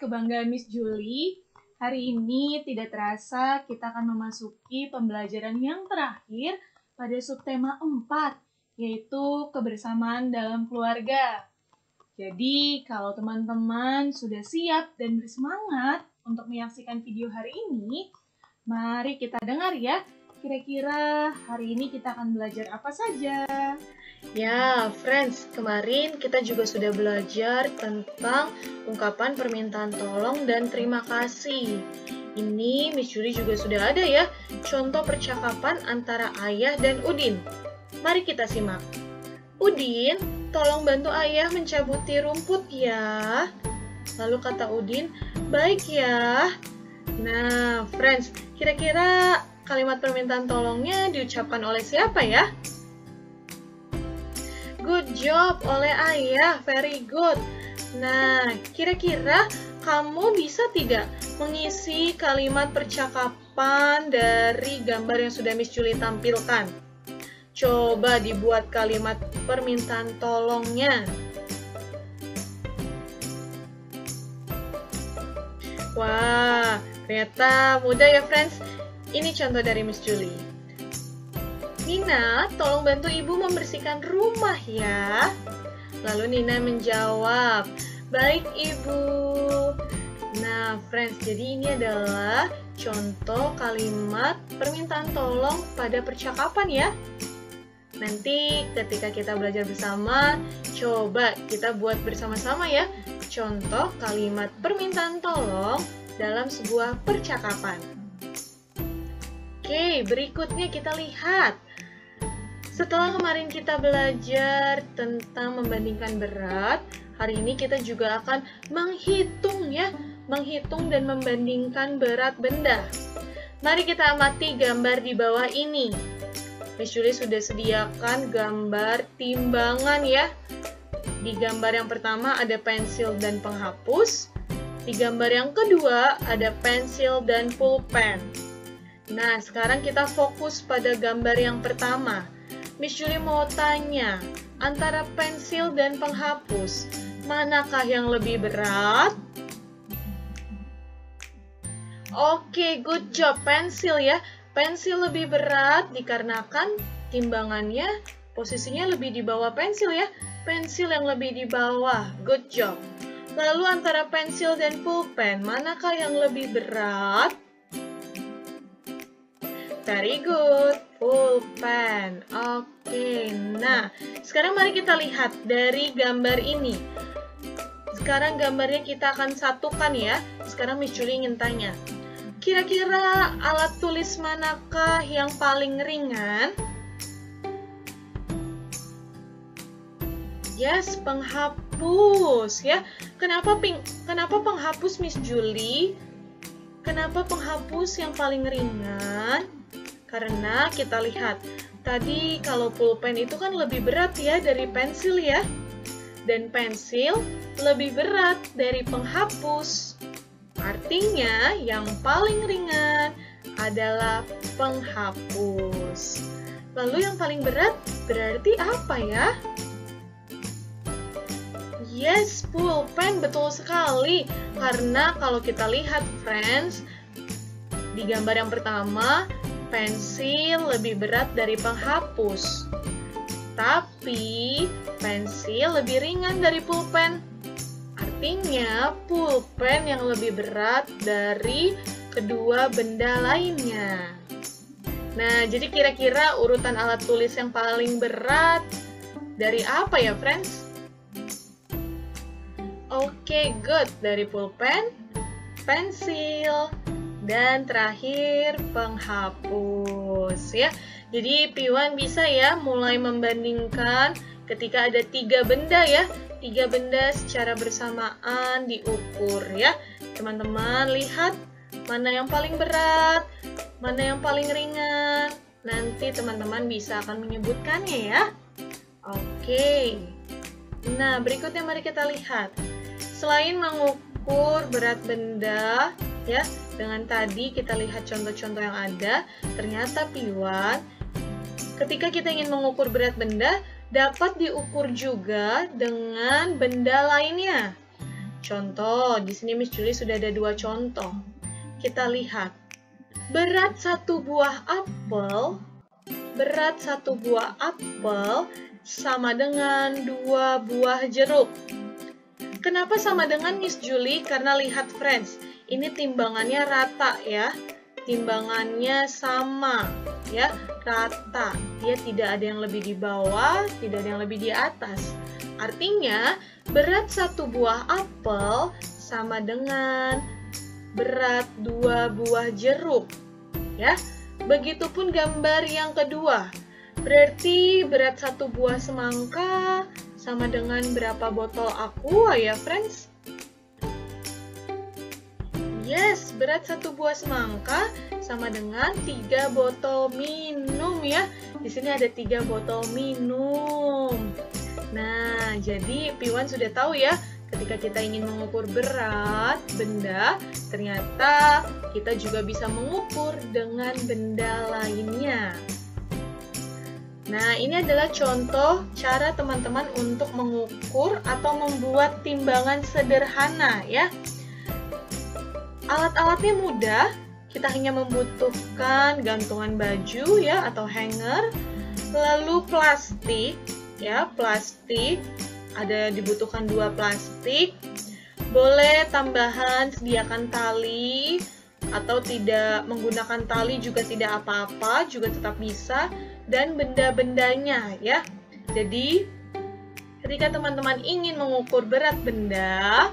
kebanggaan Miss Julie. Hari ini tidak terasa kita akan memasuki pembelajaran yang terakhir pada subtema 4, yaitu kebersamaan dalam keluarga. Jadi, kalau teman-teman sudah siap dan bersemangat untuk menyaksikan video hari ini, mari kita dengar ya, kira-kira hari ini kita akan belajar apa saja. Ya, friends, kemarin kita juga sudah belajar tentang ungkapan permintaan tolong dan terima kasih. Ini Miss Julie juga sudah ada ya, contoh percakapan antara Ayah dan Udin. Mari kita simak. Udin, tolong bantu Ayah mencabuti rumput ya. Lalu kata Udin, baik ya. Nah, friends, kira-kira kalimat permintaan tolongnya diucapkan oleh siapa ya? Good job oleh Ayah, very good. Nah, kira-kira kamu bisa tidak mengisi kalimat percakapan dari gambar yang sudah Miss Julie tampilkan? Coba dibuat kalimat permintaan tolongnya. Wah, ternyata mudah ya friends. Ini contoh dari Miss Julie. Nina, tolong bantu ibu membersihkan rumah ya. Lalu Nina menjawab, baik ibu. Nah, friends, jadi ini adalah contoh kalimat permintaan tolong pada percakapan ya. Nanti ketika kita belajar bersama, coba kita buat bersama-sama ya. Contoh kalimat permintaan tolong dalam sebuah percakapan. Oke, berikutnya kita lihat. Setelah kemarin kita belajar tentang membandingkan berat, hari ini kita juga akan menghitung ya, menghitung dan membandingkan berat benda. Mari kita amati gambar di bawah ini. Miss Julie sudah sediakan gambar timbangan ya. Di gambar yang pertama ada pensil dan penghapus. Di gambar yang kedua ada pensil dan pulpen. Nah, sekarang kita fokus pada gambar yang pertama. Miss Julie mau tanya, antara pensil dan penghapus, manakah yang lebih berat? Oke, good job, pensil ya. Pensil lebih berat dikarenakan timbangannya posisinya lebih di bawah pensil ya. Pensil yang lebih di bawah, good job. Lalu antara pensil dan pulpen, manakah yang lebih berat? Very good, pulpen. Oke, nah sekarang mari kita lihat dari gambar ini. Sekarang gambarnya kita akan satukan ya. Sekarang Miss Julie ingin tanya, kira-kira alat tulis manakah yang paling ringan? Yes, penghapus ya. Kenapa penghapus Miss Julie? Kenapa penghapus yang paling ringan? Karena kita lihat, tadi kalau pulpen itu kan lebih berat ya dari pensil ya. Dan pensil lebih berat dari penghapus. Artinya yang paling ringan adalah penghapus. Lalu yang paling berat berarti apa ya? Yes, pulpen, betul sekali. Karena kalau kita lihat, friends, di gambar yang pertama, pensil lebih berat dari penghapus. Tapi, pensil lebih ringan dari pulpen. Artinya, pulpen yang lebih berat dari kedua benda lainnya. Nah, jadi kira-kira urutan alat tulis yang paling berat dari apa ya, friends? Oke, good. Dari pulpen, pensil, dan terakhir penghapus ya. Jadi Piwan bisa ya mulai membandingkan ketika ada 3 benda ya. 3 benda secara bersamaan diukur ya. Teman-teman lihat mana yang paling berat, mana yang paling ringan. Nanti teman-teman bisa akan menyebutkannya ya. Oke. Nah, berikutnya mari kita lihat. Selain mengukur berat benda ya, dengan tadi kita lihat contoh-contoh yang ada, ternyata Piwan, ketika kita ingin mengukur berat benda, dapat diukur juga dengan benda lainnya. Contoh, di sini Miss Julie sudah ada 2 contoh. Kita lihat. Berat satu buah apel sama dengan 2 buah jeruk. Kenapa sama dengan Miss Julie? Karena lihat friends, ini timbangannya rata ya. Timbangannya sama ya, rata. Dia tidak ada yang lebih di bawah, tidak ada yang lebih di atas. Artinya, berat satu buah apel sama dengan berat 2 buah jeruk. Ya, begitupun gambar yang kedua. Berarti berat satu buah semangka sama dengan berapa botol aqua ya, friends? Yes, berat satu buah semangka sama dengan 3 botol minum ya. Di sini ada 3 botol minum. Nah, jadi Piwan sudah tahu ya, ketika kita ingin mengukur berat benda, ternyata kita juga bisa mengukur dengan benda lainnya. Nah, ini adalah contoh cara teman-teman untuk mengukur atau membuat timbangan sederhana ya. Alat-alatnya mudah, kita hanya membutuhkan gantungan baju ya atau hanger, lalu plastik ya, plastik, ada dibutuhkan 2 plastik, boleh tambahan sediakan tali atau tidak menggunakan tali juga tidak apa-apa, juga tetap bisa, dan benda-bendanya ya. Jadi ketika teman-teman ingin mengukur berat benda,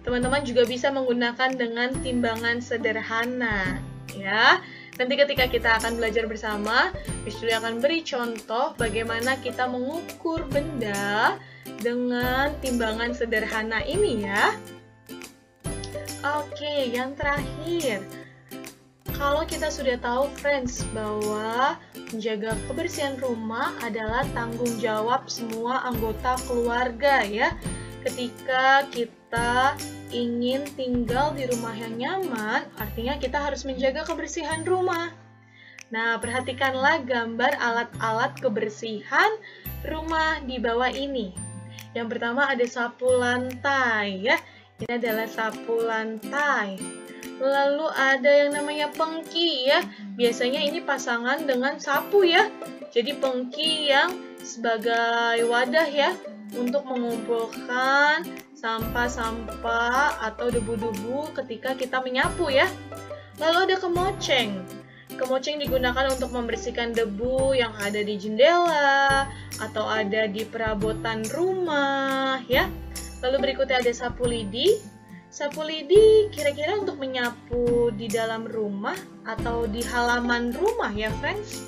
teman-teman juga bisa menggunakan dengan timbangan sederhana ya. Nanti ketika kita akan belajar bersama, Miss Julie akan beri contoh bagaimana kita mengukur benda dengan timbangan sederhana ini ya. Oke, yang terakhir. Kalau kita sudah tahu friends bahwa menjaga kebersihan rumah adalah tanggung jawab semua anggota keluarga ya. Ketika kita ingin tinggal di rumah yang nyaman, artinya kita harus menjaga kebersihan rumah. Nah, perhatikanlah gambar alat-alat kebersihan rumah di bawah ini. Yang pertama ada sapu lantai ya. Ini adalah sapu lantai. Lalu ada yang namanya pengki ya. Biasanya ini pasangan dengan sapu ya. Jadi pengki yang sebagai wadah ya untuk mengumpulkan sampah-sampah atau debu-debu ketika kita menyapu ya. Lalu ada kemoceng. Kemoceng digunakan untuk membersihkan debu yang ada di jendela atau ada di perabotan rumah ya. Lalu berikutnya ada sapu lidi. Sapu lidi kira-kira untuk menyapu di dalam rumah atau di halaman rumah ya friends?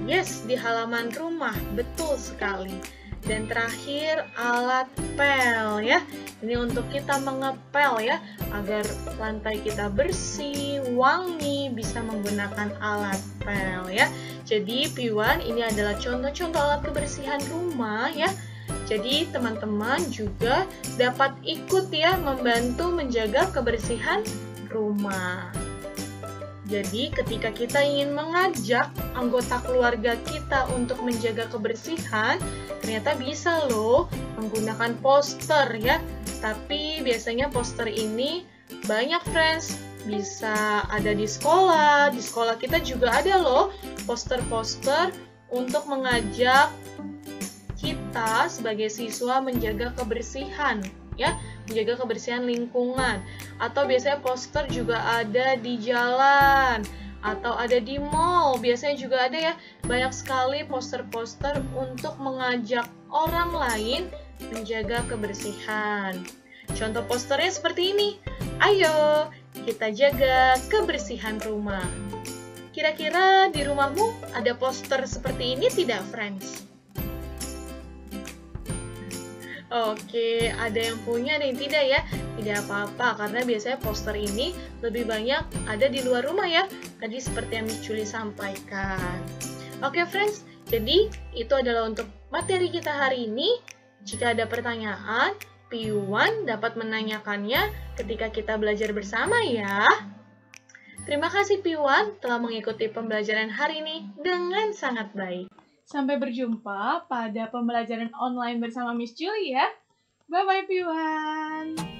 Yes, di halaman rumah, betul sekali. Dan terakhir alat pel ya. Ini untuk kita mengepel ya, agar lantai kita bersih, wangi, bisa menggunakan alat pel ya. Jadi Piwan, ini adalah contoh-contoh alat kebersihan rumah ya. Jadi teman-teman juga dapat ikut ya membantu menjaga kebersihan rumah. Jadi ketika kita ingin mengajak anggota keluarga kita untuk menjaga kebersihan, ternyata bisa loh menggunakan poster ya. Tapi biasanya poster ini banyak friends, bisa ada di sekolah kita juga ada loh poster-poster untuk mengajak kita sebagai siswa menjaga kebersihan ya, menjaga kebersihan lingkungan. Atau biasanya poster juga ada di jalan atau ada di mall, biasanya juga ada ya, banyak sekali poster-poster untuk mengajak orang lain menjaga kebersihan. Contoh posternya seperti ini. Ayo kita jaga kebersihan rumah. Kira-kira di rumahmu ada poster seperti ini tidak, friends? Oke, ada yang punya, ada yang tidak ya. Tidak apa-apa, karena biasanya poster ini lebih banyak ada di luar rumah ya. Tadi seperti yang Miss Julie sampaikan. Oke friends, jadi itu adalah untuk materi kita hari ini. Jika ada pertanyaan, Piwan dapat menanyakannya ketika kita belajar bersama ya. Terima kasih Piwan telah mengikuti pembelajaran hari ini dengan sangat baik. Sampai berjumpa pada pembelajaran online bersama Miss Julie ya. Bye-bye Piwan.